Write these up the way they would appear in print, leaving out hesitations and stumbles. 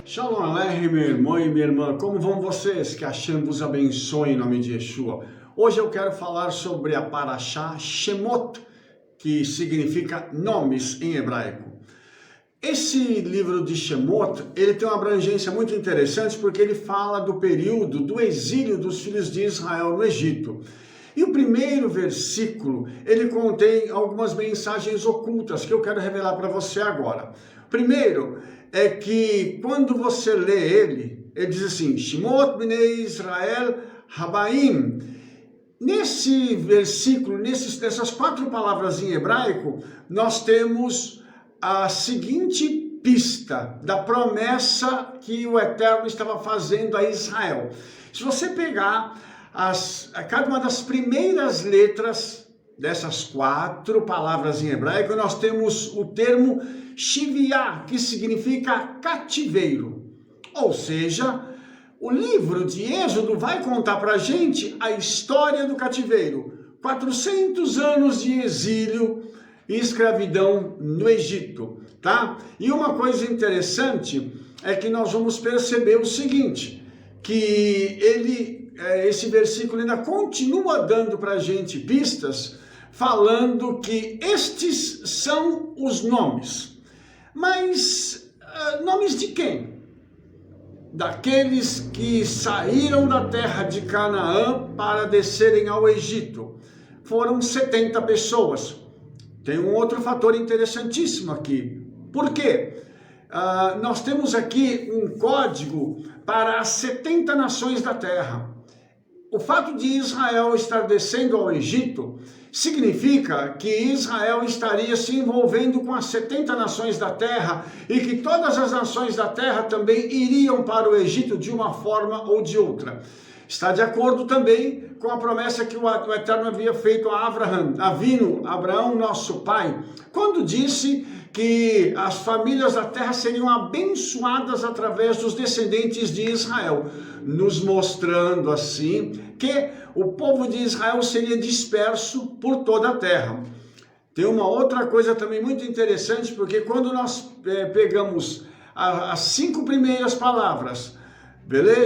Shalom Aleichem, meu irmão e minha irmã, como vão vocês? Que Hashem vos abençoe em nome de Yeshua. Hoje eu quero falar sobre a Parashá Shemot, que significa nomes em hebraico. Esse livro de Shemot, ele tem uma abrangência muito interessante porque ele fala do período do exílio dos filhos de Israel no Egito. E o primeiro versículo, ele contém algumas mensagens ocultas que eu quero revelar para você agora. Primeiro, é que quando você lê ele diz assim, Shemot Bnei Israel Habaim. Nesse versículo, nessas 4 palavras em hebraico, nós temos a seguinte pista da promessa que o Eterno estava fazendo a Israel. Se você pegar cada uma das primeiras letras dessas 4 palavras em hebraico, nós temos o termo Shiviá, que significa cativeiro. Ou seja, o livro de Êxodo vai contar para a gente a história do cativeiro. 400 anos de exílio e escravidão no Egito, tá? E uma coisa interessante é que nós vamos perceber o seguinte, que esse versículo ainda continua dando para a gente pistas, falando que estes são os nomes. Mas nomes de quem? Daqueles que saíram da terra de Canaã para descerem ao Egito. Foram 70 pessoas. Tem um outro fator interessantíssimo aqui. Por quê? Nós temos aqui um código para as 70 nações da terra. O fato de Israel estar descendo ao Egito significa que Israel estaria se envolvendo com as 70 nações da terra e que todas as nações da terra também iriam para o Egito de uma forma ou de outra. Está de acordo também com a promessa que o Eterno havia feito a Abraão, nosso pai, quando disse que as famílias da terra seriam abençoadas através dos descendentes de Israel, nos mostrando assim que o povo de Israel seria disperso por toda a terra. Tem uma outra coisa também muito interessante, porque quando nós pegamos as 5 primeiras palavras,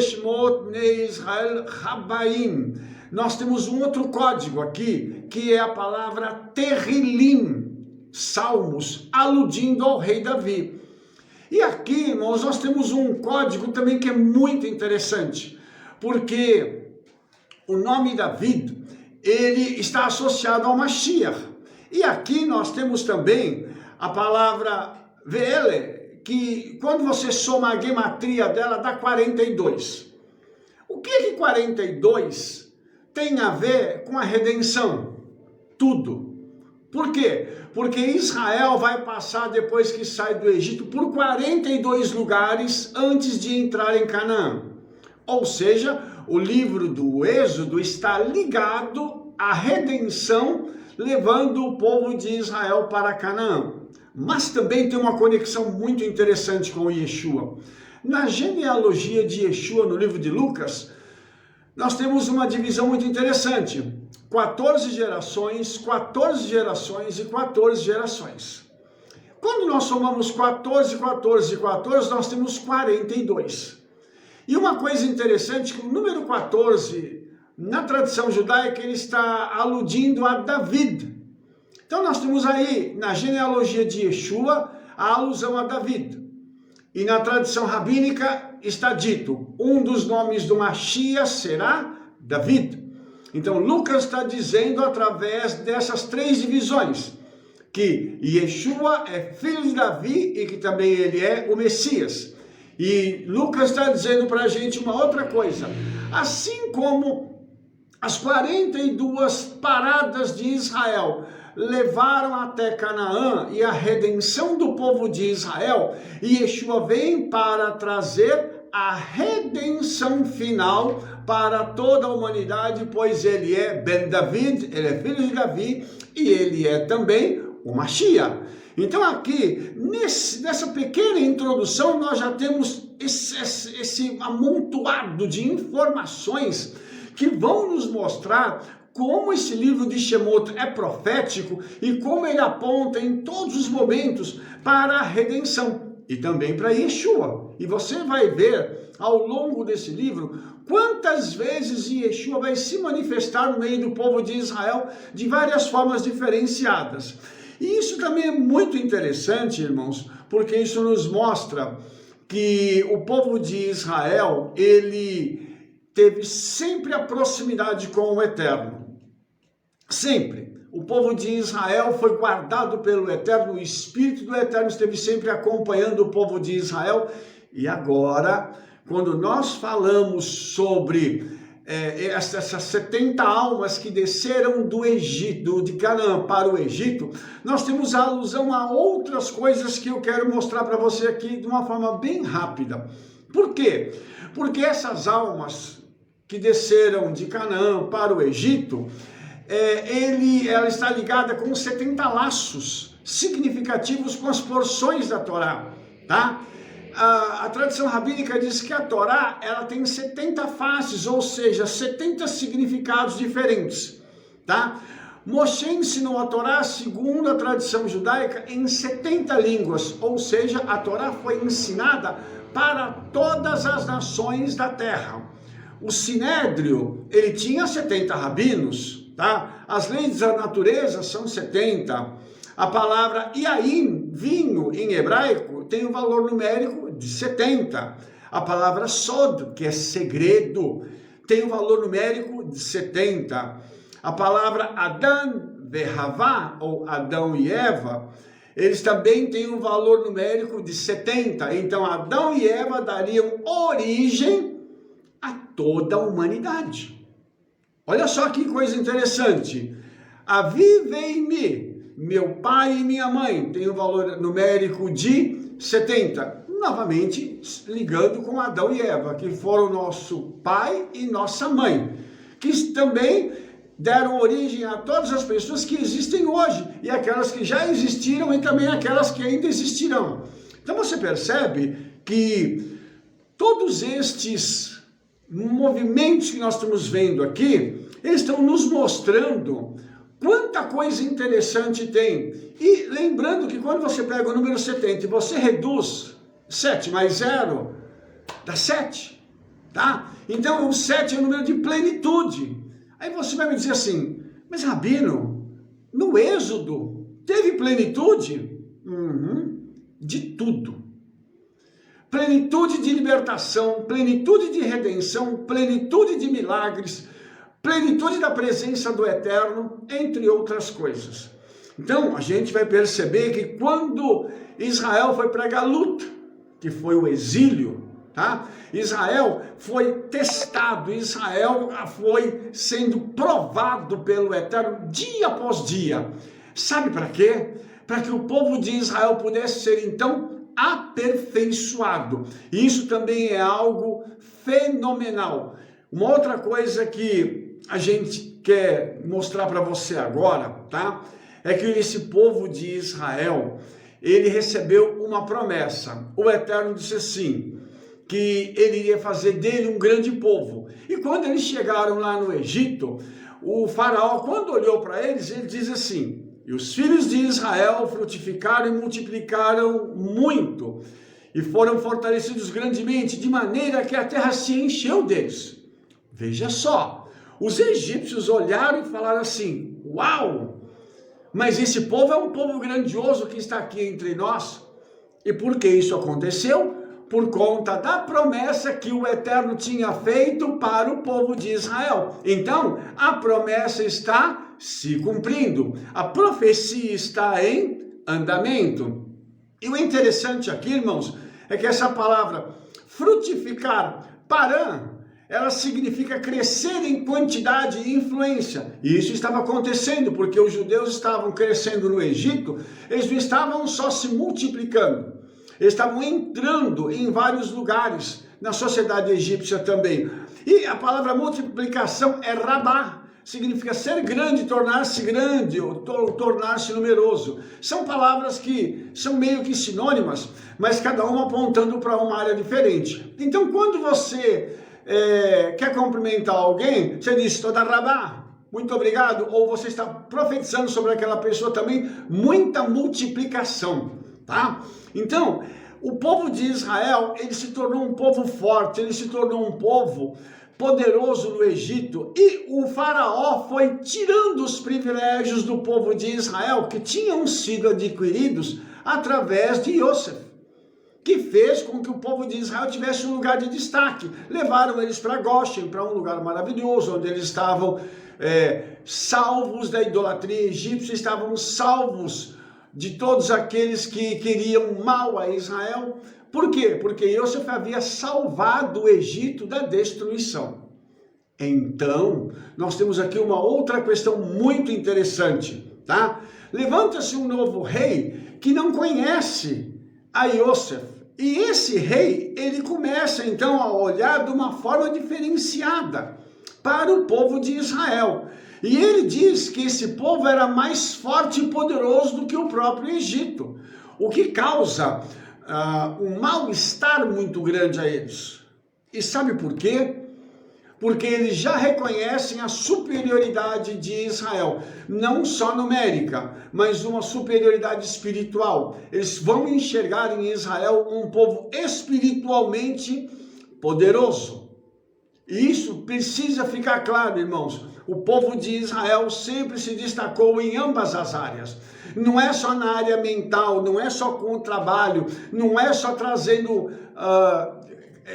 Shemot Bnei Israel Habaim, nós temos um outro código aqui, que é a palavra Terrilim, Salmos, aludindo ao rei Davi. E aqui, irmãos, nós temos um código também que é muito interessante, porque o nome David, ele está associado ao Mashiach. E aqui nós temos também a palavra Ve'ele, que quando você soma a gematria dela, dá 42. O que 42 tem a ver com a redenção? Tudo. Por quê? Porque Israel vai passar, depois que sai do Egito, por 42 lugares antes de entrar em Canaã. Ou seja, o livro do Êxodo está ligado à redenção, levando o povo de Israel para Canaã. Mas também tem uma conexão muito interessante com Yeshua. Na genealogia de Yeshua, no livro de Lucas, nós temos uma divisão muito interessante. 14 gerações, 14 gerações e 14 gerações. Quando nós somamos 14, 14 e 14, nós temos 42. E uma coisa interessante, que o número 14, na tradição judaica, ele está aludindo a David. Então nós temos aí, na genealogia de Yeshua, a alusão a David. E na tradição rabínica está dito, um dos nomes do Mashiach será David. Então Lucas está dizendo através dessas 3 divisões, que Yeshua é filho de Davi e que também ele é o Messias. E Lucas está dizendo para a gente uma outra coisa, assim como as 42 paradas de Israel levaram até Canaã e a redenção do povo de Israel, e Yeshua vem para trazer a redenção final para toda a humanidade, pois ele é Ben David, ele é filho de Davi, e ele é também o Mashiach. Então aqui, nessa pequena introdução, nós já temos esse amontoado de informações que vão nos mostrar como esse livro de Shemot é profético e como ele aponta em todos os momentos para a redenção. e também para Yeshua. E você vai ver ao longo desse livro quantas vezes Yeshua vai se manifestar no meio do povo de Israel de várias formas diferenciadas. E isso também é muito interessante, irmãos, porque isso nos mostra que o povo de Israel, ele teve sempre a proximidade com o Eterno. Sempre. O povo de Israel foi guardado pelo Eterno, o Espírito do Eterno esteve sempre acompanhando o povo de Israel. E agora, quando nós falamos sobre essas 70 almas que desceram do Egito, de Canaã para o Egito, nós temos a alusão a outras coisas que eu quero mostrar para você aqui de uma forma bem rápida. Por quê? Porque essas almas que desceram de Canaã para o Egito, ela está ligada com 70 laços significativos com as porções da Torá, tá? A tradição rabínica diz que a Torá, ela tem 70 faces, ou seja, 70 significados diferentes, tá? Moshe ensinou a Torá, segundo a tradição judaica, em 70 línguas, ou seja, a Torá foi ensinada para todas as nações da terra. O Sinédrio, ele tinha 70 rabinos, tá? As leis da natureza são 70. A palavra Yaim, vinho, em hebraico, tem um valor numérico de 70. A palavra Sod, que é segredo, tem um valor numérico de 70. A palavra Adão e Havá, ou Adão e Eva, eles também têm um valor numérico de 70. Então, Adão e Eva dariam origem a toda a humanidade. Olha só que coisa interessante. Avivei-me, meu pai e minha mãe, tem um valor numérico de 70. Novamente, ligando com Adão e Eva, que foram nosso pai e nossa mãe, que também deram origem a todas as pessoas que existem hoje, e aquelas que já existiram e também aquelas que ainda existirão. Então você percebe que todos estes movimentos que nós estamos vendo aqui, eles estão nos mostrando quanta coisa interessante tem. E lembrando que quando você pega o número 70 e você reduz 7 mais 0, dá 7, tá? Então o 7 é o número de plenitude. Aí você vai me dizer assim, mas Rabino, no Êxodo teve plenitude? De tudo. Plenitude de libertação, plenitude de redenção, plenitude de milagres, plenitude da presença do Eterno, entre outras coisas. Então, a gente vai perceber que quando Israel foi para Galut, que foi o exílio, tá? Israel foi testado, Israel foi sendo provado pelo Eterno dia após dia. Sabe para quê? Para que o povo de Israel pudesse ser, então, aperfeiçoado. Isso também é algo fenomenal. Uma outra coisa que a gente quer mostrar para você agora, tá? É que esse povo de Israel, ele recebeu uma promessa. O Eterno disse assim, que ele iria fazer dele um grande povo. E quando eles chegaram lá no Egito, o faraó, quando olhou para eles, ele diz assim, e os filhos de Israel frutificaram e multiplicaram muito, e foram fortalecidos grandemente, de maneira que a terra se encheu deles. Veja só, os egípcios olharam e falaram assim, uau, mas esse povo é um povo grandioso que está aqui entre nós. E por que isso aconteceu? Por conta da promessa que o Eterno tinha feito para o povo de Israel. Então, a promessa está se cumprindo. A profecia está em andamento. E o interessante aqui, irmãos, é que essa palavra frutificar, parã, ela significa crescer em quantidade e influência. E isso estava acontecendo, porque os judeus estavam crescendo no Egito, eles não estavam só se multiplicando. Eles estavam entrando em vários lugares, na sociedade egípcia também. E a palavra multiplicação é rabá, significa ser grande, tornar-se grande, ou tornar-se numeroso. São palavras que são meio que sinônimas, mas cada uma apontando para uma área diferente. Então, quando você quer cumprimentar alguém, você diz, toda rabá, muito obrigado, ou você está profetizando sobre aquela pessoa também, muita multiplicação, tá? Então, o povo de Israel, ele se tornou um povo forte, ele se tornou um povo poderoso no Egito, e o faraó foi tirando os privilégios do povo de Israel, que tinham sido adquiridos através de Yosef, que fez com que o povo de Israel tivesse um lugar de destaque. Levaram eles para Goshen, para um lugar maravilhoso, onde eles estavam salvos da idolatria egípcia, estavam salvos de todos aqueles que queriam mal a Israel. Por quê? Porque Yosef havia salvado o Egito da destruição. Então, nós temos aqui uma outra questão muito interessante, tá? Levanta-se um novo rei que não conhece a Yosef. E esse rei, ele começa então a olhar de uma forma diferenciada para o povo de Israel. E ele diz que esse povo era mais forte e poderoso do que o próprio Egito, o que causa um mal-estar muito grande a eles. E sabe por quê? Porque eles já reconhecem a superioridade de Israel, não só numérica, mas uma superioridade espiritual. Eles vão enxergar em Israel um povo espiritualmente poderoso. E isso precisa ficar claro, irmãos. O povo de Israel sempre se destacou em ambas as áreas. Não é só na área mental, não é só com o trabalho, não é só trazendo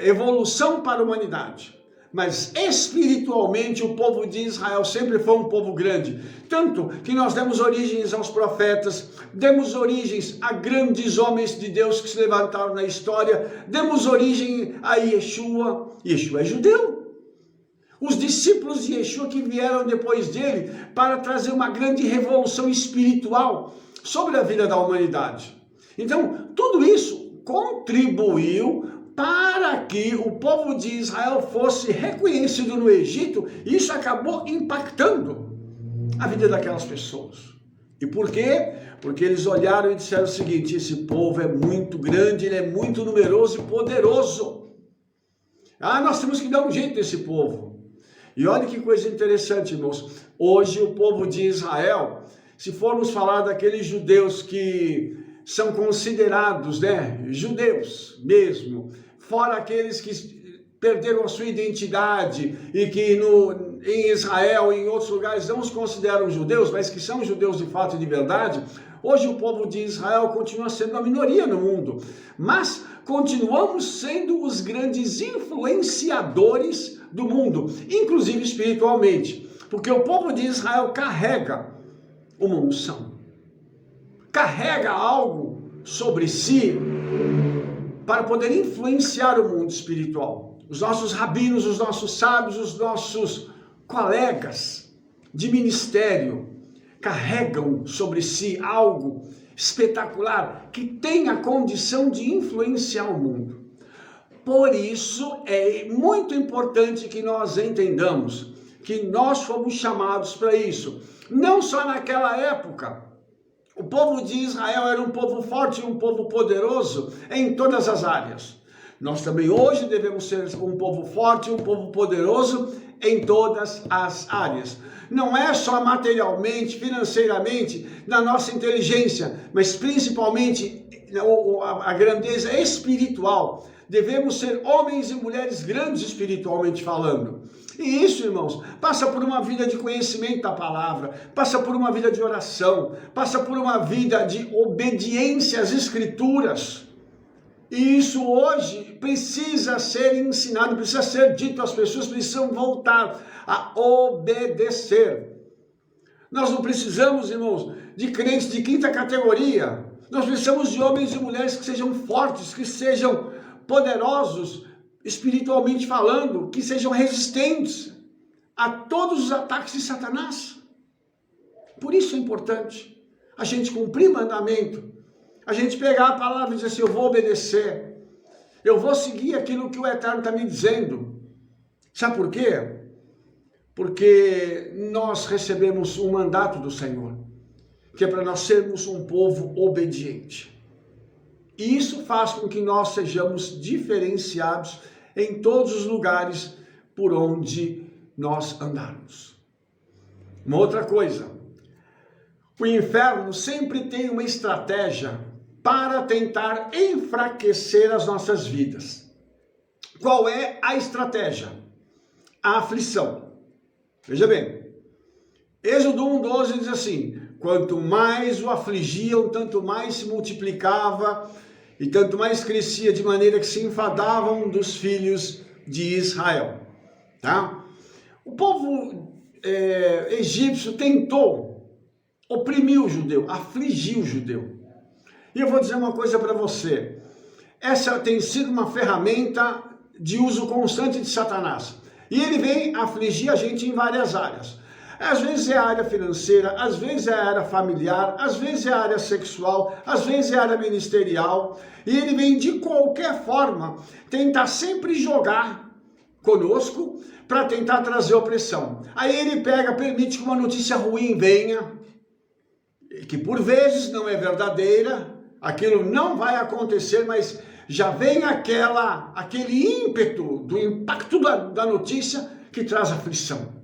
evolução para a humanidade. Mas espiritualmente o povo de Israel sempre foi um povo grande. Tanto que nós demos origens aos profetas, demos origens a grandes homens de Deus que se levantaram na história, demos origem a Yeshua. Yeshua é judeu. Os discípulos de Yeshua que vieram depois dele para trazer uma grande revolução espiritual sobre a vida da humanidade. Então, tudo isso contribuiu para que o povo de Israel fosse reconhecido no Egito, e isso acabou impactando a vida daquelas pessoas. E por quê? Porque eles olharam e disseram o seguinte: esse povo é muito grande, ele é muito numeroso e poderoso. Nós temos que dar um jeito nesse povo. E olha que coisa interessante, irmãos. Hoje o povo de Israel, se formos falar daqueles judeus que são considerados, judeus mesmo, fora aqueles que perderam a sua identidade e que em Israel e em outros lugares não os consideram judeus, mas que são judeus de fato e de verdade, hoje o povo de Israel continua sendo a minoria no mundo, mas continuamos sendo os grandes influenciadores do mundo, inclusive espiritualmente, porque o povo de Israel carrega uma unção, carrega algo sobre si para poder influenciar o mundo espiritual. Os nossos rabinos, os nossos sábios, os nossos colegas de ministério carregam sobre si algo espetacular que tem a condição de influenciar o mundo. Por isso é muito importante que nós entendamos que nós fomos chamados para isso. Não só naquela época. O povo de Israel era um povo forte e um povo poderoso em todas as áreas. Nós também hoje devemos ser um povo forte e um povo poderoso em todas as áreas. Não é só materialmente, financeiramente, na nossa inteligência, mas principalmente a grandeza espiritual. Devemos ser homens e mulheres grandes espiritualmente falando. E isso, irmãos, passa por uma vida de conhecimento da palavra, passa por uma vida de oração, passa por uma vida de obediência às escrituras. E isso hoje precisa ser ensinado, precisa ser dito, as pessoas precisam voltar a obedecer. Nós não precisamos, irmãos, de crentes de quinta categoria. Nós precisamos de homens e mulheres que sejam fortes, que sejam poderosos, espiritualmente falando, que sejam resistentes a todos os ataques de Satanás. Por isso é importante a gente cumprir mandamento, a gente pegar a palavra e dizer assim: eu vou obedecer, eu vou seguir aquilo que o Eterno está me dizendo. Sabe por quê? Porque nós recebemos um mandato do Senhor, que é para nós sermos um povo obediente. E isso faz com que nós sejamos diferenciados em todos os lugares por onde nós andarmos. Uma outra coisa, o inferno sempre tem uma estratégia para tentar enfraquecer as nossas vidas. Qual é a estratégia? A aflição. Veja bem, Êxodo 1:12 diz assim: quanto mais o afligiam, tanto mais se multiplicava e tanto mais crescia, de maneira que se enfadavam dos filhos de Israel. Tá? O povo egípcio tentou oprimir o judeu, afligir o judeu. E eu vou dizer uma coisa para você: essa tem sido uma ferramenta de uso constante de Satanás. E ele vem afligir a gente em várias áreas. Às vezes é a área financeira, às vezes é a área familiar, às vezes é a área sexual, às vezes é a área ministerial. E ele vem de qualquer forma tentar sempre jogar conosco para tentar trazer opressão. Aí ele permite que uma notícia ruim venha, que por vezes não é verdadeira, aquilo não vai acontecer, mas já vem aquele ímpeto do impacto da notícia que traz aflição.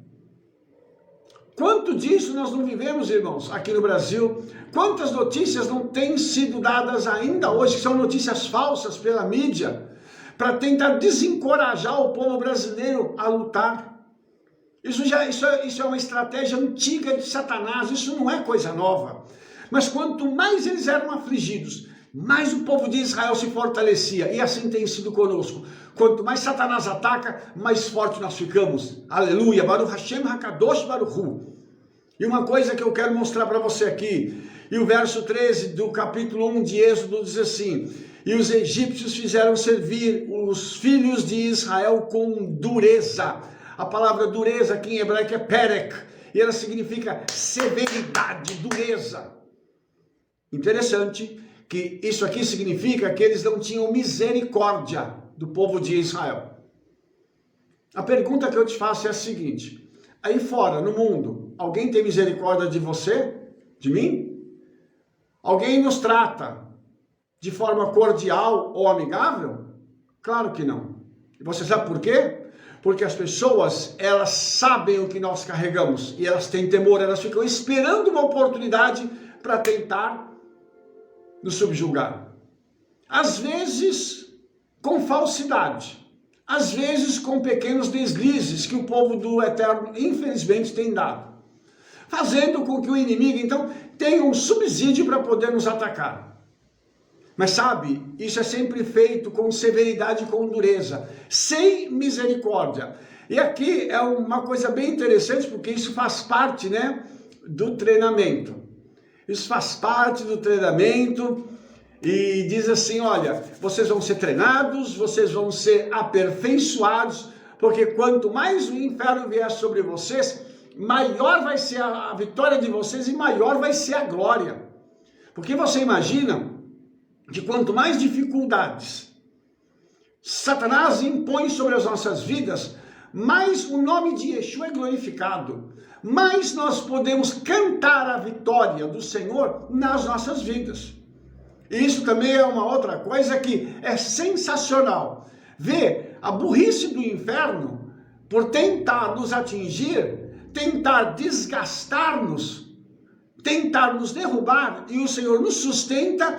Quanto disso nós não vivemos, irmãos, aqui no Brasil? Quantas notícias não têm sido dadas ainda hoje, que são notícias falsas pela mídia, para tentar desencorajar o povo brasileiro a lutar? Isso é uma estratégia antiga de Satanás, isso não é coisa nova. Mas quanto mais eles eram afligidos, mais o povo de Israel se fortalecia, e assim tem sido conosco. Quanto mais Satanás ataca, mais forte nós ficamos. Aleluia, Baruch Hashem Hakadosh Baruch Hu. E uma coisa que eu quero mostrar para você aqui, e o verso 13 do capítulo 1 de Êxodo diz assim: e os egípcios fizeram servir os filhos de Israel com dureza. A palavra dureza aqui em hebraico é perek, e ela significa severidade, dureza. Interessante que isso aqui significa que eles não tinham misericórdia do povo de Israel. A pergunta que eu te faço é a seguinte: aí fora, no mundo, alguém tem misericórdia de você? De mim? Alguém nos trata de forma cordial ou amigável? Claro que não. E você sabe por quê? Porque as pessoas, elas sabem o que nós carregamos e elas têm temor, elas ficam esperando uma oportunidade para tentar nos subjugar. Às vezes com falsidade, às vezes com pequenos deslizes que o povo do Eterno infelizmente tem dado, fazendo com que o inimigo então tenha um subsídio para poder nos atacar. Mas sabe, isso é sempre feito com severidade e com dureza, sem misericórdia. E aqui é uma coisa bem interessante, porque isso faz parte, do treinamento. Isso faz parte do treinamento e diz assim: olha, vocês vão ser treinados, vocês vão ser aperfeiçoados, porque quanto mais o inferno vier sobre vocês, maior vai ser a vitória de vocês e maior vai ser a glória. Porque você imagina que quanto mais dificuldades Satanás impõe sobre as nossas vidas, mais o nome de Yeshua é glorificado, mais nós podemos cantar a vitória do Senhor nas nossas vidas. E isso também é uma outra coisa que é sensacional. Ver a burrice do inferno por tentar nos atingir, tentar desgastar-nos, tentar nos derrubar, e o Senhor nos sustenta,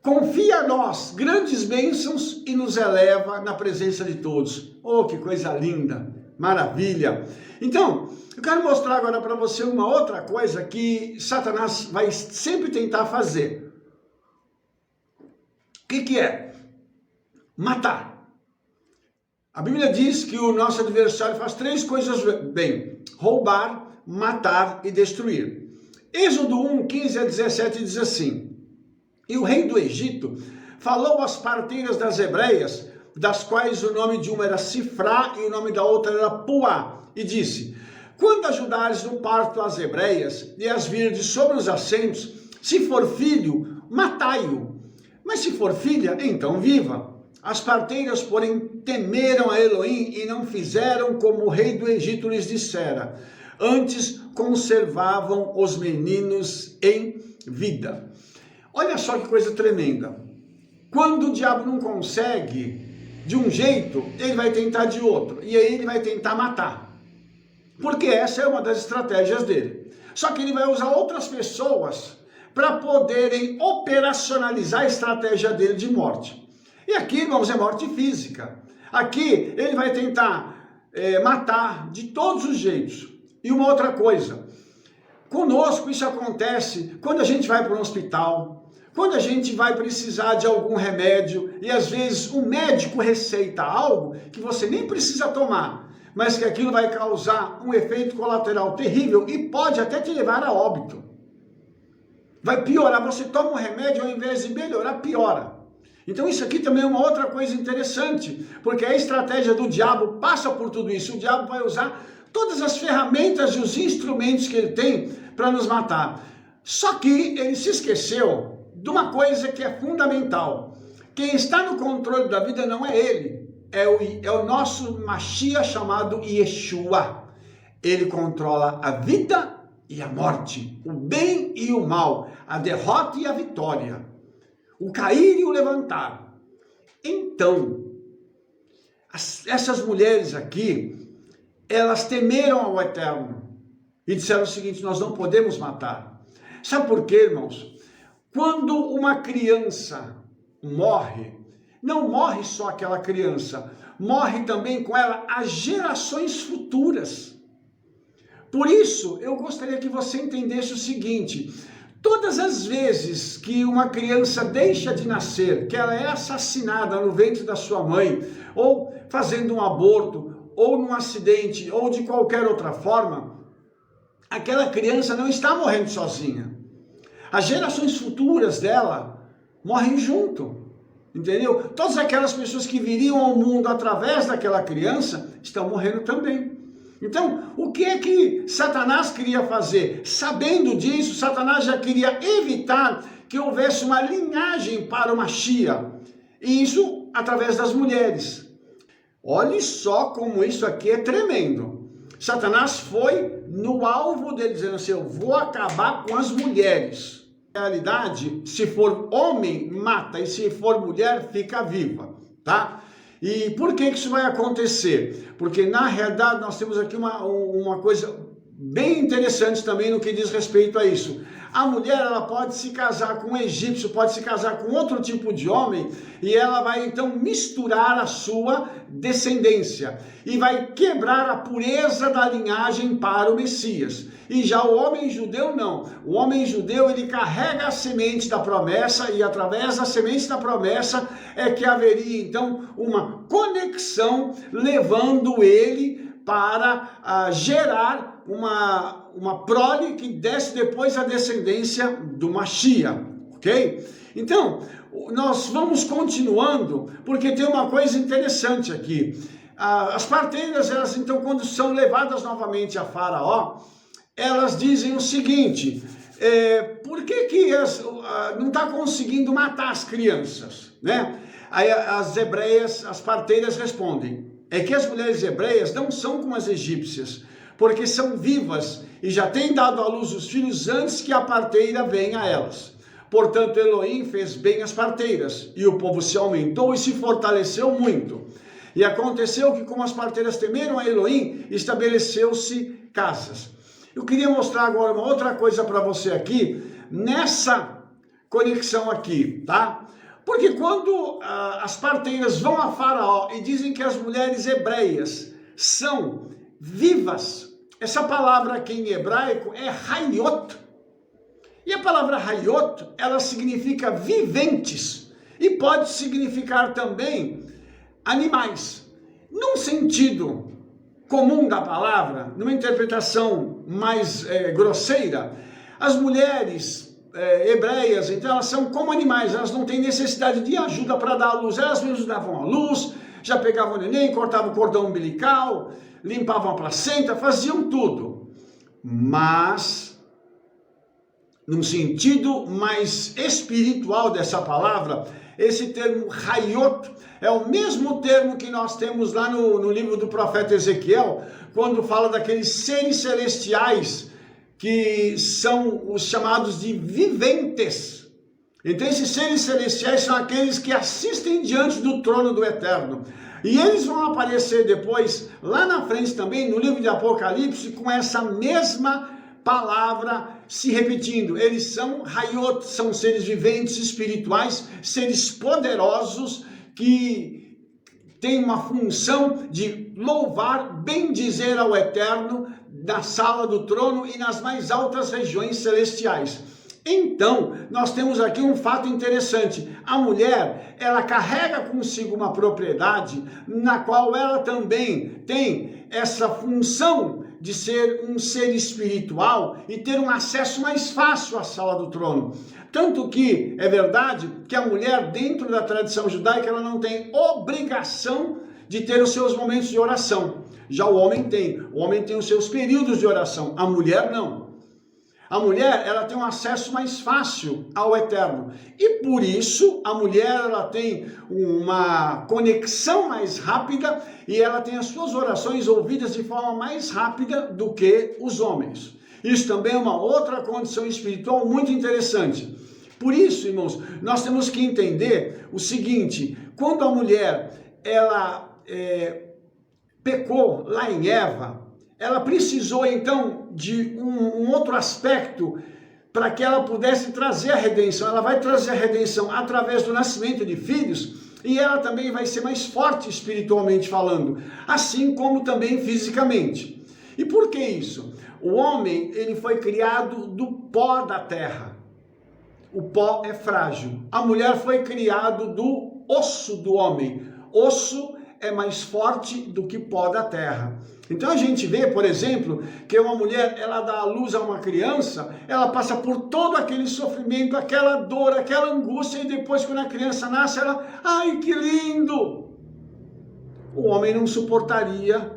confia a nós grandes bênçãos e nos eleva na presença de todos. Oh, que coisa linda, maravilha! Então, eu quero mostrar agora para você uma outra coisa que Satanás vai sempre tentar fazer. O que é? Matar. A Bíblia diz que o nosso adversário faz 3 coisas bem: roubar, matar e destruir. Êxodo 1, 15 a 17 diz assim: e o rei do Egito falou às parteiras das hebreias, das quais o nome de uma era Sifrá e o nome da outra era Puá, e disse: quando ajudares no parto as hebreias e as virdes sobre os assentos, se for filho, matai-o, mas se for filha, então viva. As parteiras, porém, temeram a Elohim e não fizeram como o rei do Egito lhes dissera, antes conservavam os meninos em vida. Olha só que coisa tremenda. Quando o diabo não consegue de um jeito, ele vai tentar de outro, e aí ele vai tentar matar, porque essa é uma das estratégias dele. Só que ele vai usar outras pessoas para poderem operacionalizar a estratégia dele de morte. E aqui, irmãos, é morte física. Aqui ele vai tentar matar de todos os jeitos. E uma outra coisa, conosco isso acontece quando a gente vai para um hospital, quando a gente vai precisar de algum remédio e às vezes o médico receita algo que você nem precisa tomar, mas que aquilo vai causar um efeito colateral terrível e pode até te levar a óbito. Vai piorar, você toma um remédio, ao invés de melhorar, piora. Então isso aqui também é uma outra coisa interessante, porque a estratégia do diabo passa por tudo isso. O diabo vai usar todas as ferramentas e os instrumentos que ele tem para nos matar. Só que ele se esqueceu de uma coisa que é fundamental. Quem está no controle da vida não é ele, é o nosso Mashiach chamado Yeshua. Ele controla a vida e a morte, o bem e o mal, a derrota e a vitória, o cair e o levantar. Então, essas mulheres aqui, elas temeram ao Eterno e disseram o seguinte: nós não podemos matar. Sabe por quê, irmãos? Quando uma criança morre, não morre só aquela criança, morre também com ela as gerações futuras. Por isso, eu gostaria que você entendesse o seguinte: todas as vezes que uma criança deixa de nascer, que ela é assassinada no ventre da sua mãe, ou fazendo um aborto, ou num acidente, ou de qualquer outra forma, aquela criança não está morrendo sozinha. As gerações futuras dela morrem junto, entendeu? Todas aquelas pessoas que viriam ao mundo através daquela criança estão morrendo também. Então, o que é que Satanás queria fazer? Sabendo disso, Satanás já queria evitar que houvesse uma linhagem para o Mashiach. E isso através das mulheres. Olhe só como isso aqui é tremendo. Satanás foi no alvo dele, dizendo assim: eu vou acabar com as mulheres. Na realidade, se for homem, mata, e se for mulher, fica viva, tá? E por que isso vai acontecer? Porque na realidade nós temos aqui uma coisa bem interessante também no que diz respeito a isso. A mulher, ela pode se casar com um egípcio, pode se casar com outro tipo de homem, e ela vai então misturar a sua descendência e vai quebrar a pureza da linhagem para o Messias. E já o homem judeu não. O homem judeu, ele carrega a semente da promessa, e através da semente da promessa é que haveria então uma conexão, levando ele para gerar uma prole que desse depois a descendência do Mashiach, ok? Então, nós vamos continuando, porque tem uma coisa interessante aqui. As parteiras, elas então, quando são levadas novamente a Faraó, elas dizem o seguinte: por que não está conseguindo matar as crianças, né? Aí as hebreias, as parteiras respondem: é que as mulheres hebreias não são como as egípcias, porque são vivas e já têm dado à luz os filhos antes que a parteira venha a elas. Portanto, Elohim fez bem as parteiras, e o povo se aumentou e se fortaleceu muito. E aconteceu que, como as parteiras temeram a Elohim, estabeleceu-se casas. Eu queria mostrar agora uma outra coisa para você aqui, nessa conexão aqui, tá? Porque quando as parteiras vão a Faraó e dizem que as mulheres hebreias são vivas, essa palavra aqui em hebraico é hayot. E a palavra hayot, ela significa viventes e pode significar também animais. Num sentido comum da palavra, numa interpretação mais grosseira, as mulheres hebreias, então elas são como animais, elas não têm necessidade de ajuda para dar à luz, elas mesmas davam à luz, já pegavam o neném, cortavam o cordão umbilical, limpavam a placenta, faziam tudo. Mas, num sentido mais espiritual dessa palavra, esse termo hayot é o mesmo termo que nós temos lá no livro do profeta Ezequiel, quando fala daqueles seres celestiais que são os chamados de viventes. Então esses seres celestiais são aqueles que assistem diante do trono do Eterno. E eles vão aparecer depois, lá na frente também, no livro de Apocalipse, com essa mesma palavra se repetindo, eles são Hayot, são seres viventes, espirituais, seres poderosos que têm uma função de louvar, bendizer ao Eterno na sala do trono e nas mais altas regiões celestiais. Então, nós temos aqui um fato interessante. A mulher, ela carrega consigo uma propriedade na qual ela também tem essa função de ser um ser espiritual e ter um acesso mais fácil à sala do trono. Tanto que é verdade que a mulher, dentro da tradição judaica, ela não tem obrigação de ter os seus momentos de oração. Já o homem tem. O homem tem os seus períodos de oração. A mulher não. A mulher, ela tem um acesso mais fácil ao Eterno. E por isso, a mulher, ela tem uma conexão mais rápida e ela tem as suas orações ouvidas de forma mais rápida do que os homens. Isso também é uma outra condição espiritual muito interessante. Por isso, irmãos, nós temos que entender o seguinte: quando a mulher, ela pecou lá em Eva, ela precisou então de um outro aspecto para que ela pudesse trazer a redenção. Ela vai trazer a redenção através do nascimento de filhos e ela também vai ser mais forte espiritualmente falando, assim como também fisicamente. E por que isso? O homem, ele foi criado do pó da terra. O pó é frágil. A mulher foi criada do osso do homem. Osso é mais forte do que pó da terra. Então a gente vê, por exemplo, que uma mulher, ela dá à luz a uma criança, ela passa por todo aquele sofrimento, aquela dor, aquela angústia, e depois quando a criança nasce, ela, ai que lindo! O homem não suportaria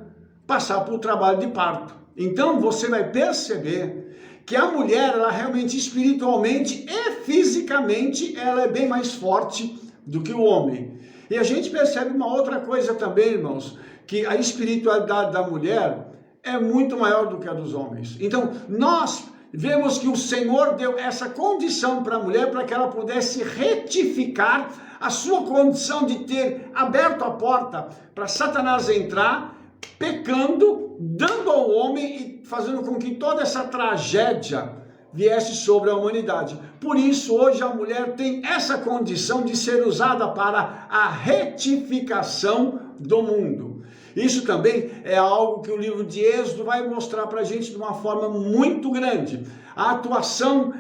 passar por trabalho de parto. Então você vai perceber que a mulher, ela realmente espiritualmente e fisicamente, ela é bem mais forte do que o homem. E a gente percebe uma outra coisa também, irmãos, que a espiritualidade da mulher é muito maior do que a dos homens. Então, nós vemos que o Senhor deu essa condição para a mulher para que ela pudesse retificar a sua condição de ter aberto a porta para Satanás entrar, pecando, dando ao homem e fazendo com que toda essa tragédia viesse sobre a humanidade. Por isso, hoje a mulher tem essa condição de ser usada para a retificação do mundo. Isso também é algo que o livro de Êxodo vai mostrar para a gente de uma forma muito grande. A atuação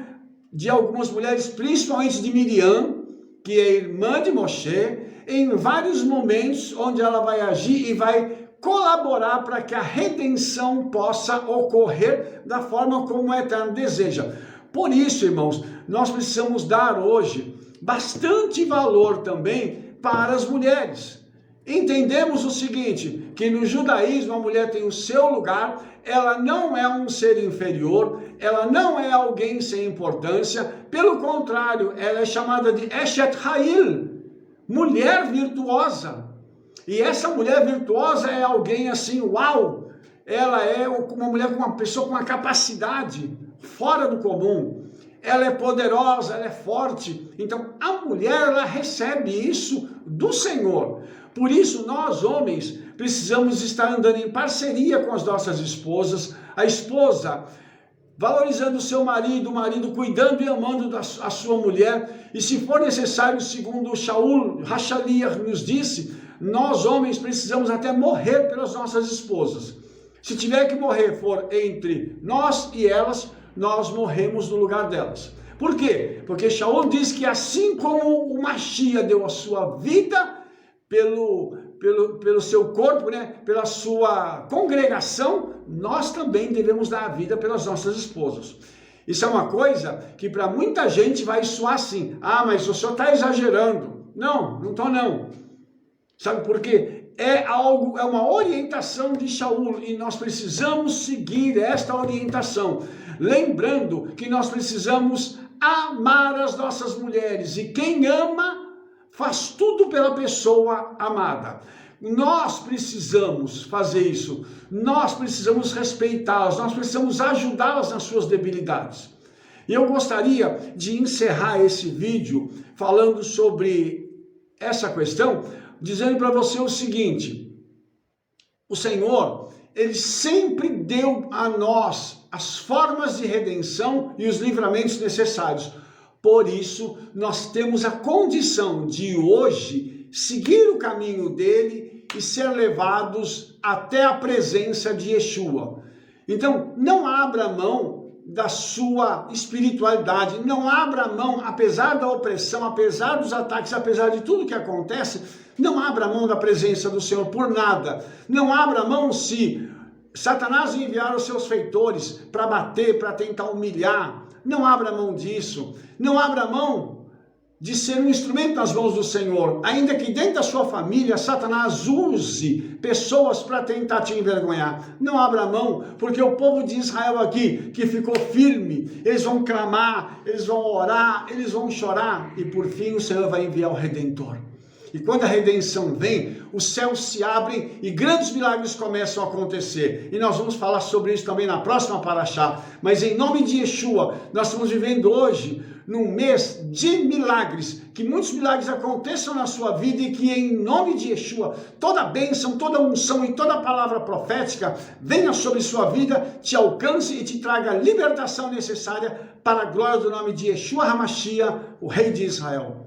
de algumas mulheres, principalmente de Miriam, que é irmã de Moshe, em vários momentos onde ela vai agir e vai colaborar para que a redenção possa ocorrer da forma como o Eterno deseja. Por isso, irmãos, nós precisamos dar hoje bastante valor também para as mulheres. Entendemos o seguinte, que no judaísmo a mulher tem o seu lugar, ela não é um ser inferior, ela não é alguém sem importância, pelo contrário, ela é chamada de Eshet Ha'il, mulher virtuosa. E essa mulher virtuosa é alguém assim, uau, ela é uma mulher, uma pessoa com uma capacidade fora do comum, ela é poderosa, ela é forte. Então a mulher, ela recebe isso do Senhor. Por isso nós homens precisamos estar andando em parceria com as nossas esposas, a esposa valorizando o seu marido, o marido cuidando e amando a sua mulher, e se for necessário, segundo Shaul Hashaliah nos disse, nós homens precisamos até morrer pelas nossas esposas. Se tiver que morrer for entre nós e elas, nós morremos no lugar delas. Por quê? Porque Shaul diz que assim como o Mashiach deu a sua vida pelo seu corpo, né, pela sua congregação, nós também devemos dar a vida pelas nossas esposas. Isso é uma coisa que para muita gente vai soar assim, ah, mas o senhor está exagerando. Não, não estou não. Sabe por quê? É uma orientação de Shaul e nós precisamos seguir esta orientação. Lembrando que nós precisamos amar as nossas mulheres e quem ama faz tudo pela pessoa amada. Nós precisamos fazer isso, nós precisamos respeitá-las, nós precisamos ajudá-las nas suas debilidades. E eu gostaria de encerrar esse vídeo falando sobre essa questão, dizendo para você o seguinte: o Senhor, Ele sempre deu a nós as formas de redenção e os livramentos necessários. Por isso, nós temos a condição de hoje seguir o caminho dele e ser levados até a presença de Yeshua. Então, não abra mão da sua espiritualidade, não abra mão, apesar da opressão, apesar dos ataques, apesar de tudo que acontece, não abra mão da presença do Senhor por nada. Não abra mão se Satanás enviar os seus feitores para bater, para tentar humilhar. Não abra mão disso. Não abra mão de ser um instrumento nas mãos do Senhor, ainda que dentro da sua família Satanás use pessoas para tentar te envergonhar. Não abra mão, porque o povo de Israel aqui, que ficou firme, eles vão clamar, eles vão orar, eles vão chorar, e por fim o Senhor vai enviar o Redentor. E quando a redenção vem, os céus se abrem e grandes milagres começam a acontecer. E nós vamos falar sobre isso também na próxima paraxá. Mas em nome de Yeshua, nós estamos vivendo hoje num mês de milagres. Que muitos milagres aconteçam na sua vida e que em nome de Yeshua, toda bênção, toda unção e toda palavra profética venha sobre sua vida, te alcance e te traga a libertação necessária para a glória do nome de Yeshua HaMashiach, o Rei de Israel.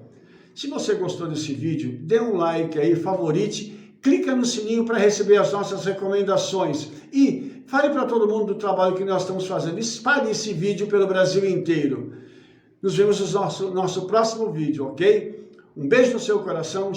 Se você gostou desse vídeo, dê um like aí, favorite, clica no sininho para receber as nossas recomendações e fale para todo mundo do trabalho que nós estamos fazendo. Espalhe esse vídeo pelo Brasil inteiro. Nos vemos no nosso próximo vídeo, ok? Um beijo no seu coração.